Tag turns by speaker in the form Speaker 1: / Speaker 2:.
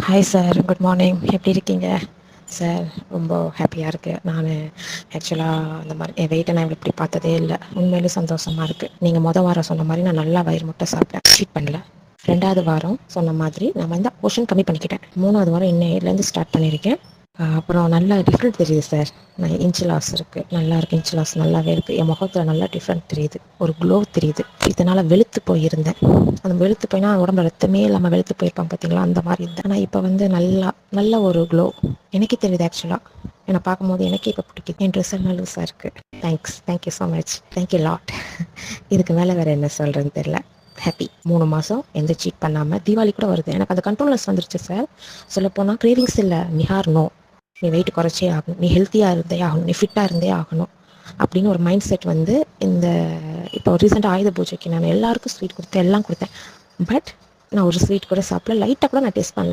Speaker 1: Hi sir, good morning. எப்படி இருக்கீங்க sir? ரொம்ப ஹாப்பியாக இருக்குது. நான் ஆக்சுவலாக அந்த மாதிரி என் வெயிட்டை நான் இப்படி பார்த்ததே இல்லை. உண்மையிலே சந்தோஷமாக இருக்குது. நீங்கள் வாரம் சொன்ன மாதிரி நான் நல்லா வயிறு முட்டை சாப்பிட்டேன், சீட் பண்ணல. 2வது வாரம் சொன்ன மாதிரி நான் வந்து போர்ஷன் கம்மி பண்ணிக்கிட்டேன். 3வது வாரம் இன்னையிலேருந்து ஸ்டார்ட் பண்ணியிருக்கேன். அப்புறம் நல்லா டிஃப்ரெண்ட் தெரியுது சார். நான் இன்ச் லாஸ் இருக்குது, நல்லா இருக்குது. இன்ச் லாஸ் நல்லாவே இருக்குது. என் முகத்தில் நல்லா டிஃப்ரெண்ட் தெரியுது, ஒரு க்ளோ தெரியுது. இதனால் வெளுத்து போயிருந்தேன். அந்த வெளுத்து போயினா உடம்புல ரத்தமே இல்லாமல் வெளுத்து போயிருப்பாங்க பார்த்தீங்களா, அந்த மாதிரி இருந்தேன். ஆனால் இப்போ வந்து நல்ல ஒரு க்ளோ எனக்கே தெரியுது. ஆக்சுவலாக என்னை பார்க்கும்போது எனக்கே இப்போ பிடிக்குது. என் ட்ரெஸ் எல்லாம் லூஸாக இருக்குது. Thank you so much, thank you lot. இதுக்கு மேலே வேறு என்ன சொல்கிறேன்னு தெரில. ஹாப்பி. 3 மாதம் எந்த சீட் பண்ணாமல் தீபாவளி கூட வருது. எனக்கு அந்த கண்ட்ரோல்னஸ் வந்துருச்சு சார். சொல்லப்போனால் கிரேவிங்ஸ் இல்லை, நிஹார் நோ. நீ வெயிட் குறைச்சே ஆகணும், நீ ஹெல்த்தியாக இருந்தே ஆகணும், நீ ஃபிட்டாக இருந்தே ஆகணும் அப்படின்னு ஒரு மைண்ட் செட் வந்து இந்த இப்போ ரீசெண்டாக ஆயுத பூஜைக்கு நான் எல்லாருக்கும் ஸ்வீட் கொடுத்தேன், எல்லாம் கொடுத்தேன். பட் நான் ஒரு ஸ்வீட் கூட சாப்பிடல, லைட்டாக கூட நான் டேஸ்ட் பண்ணல.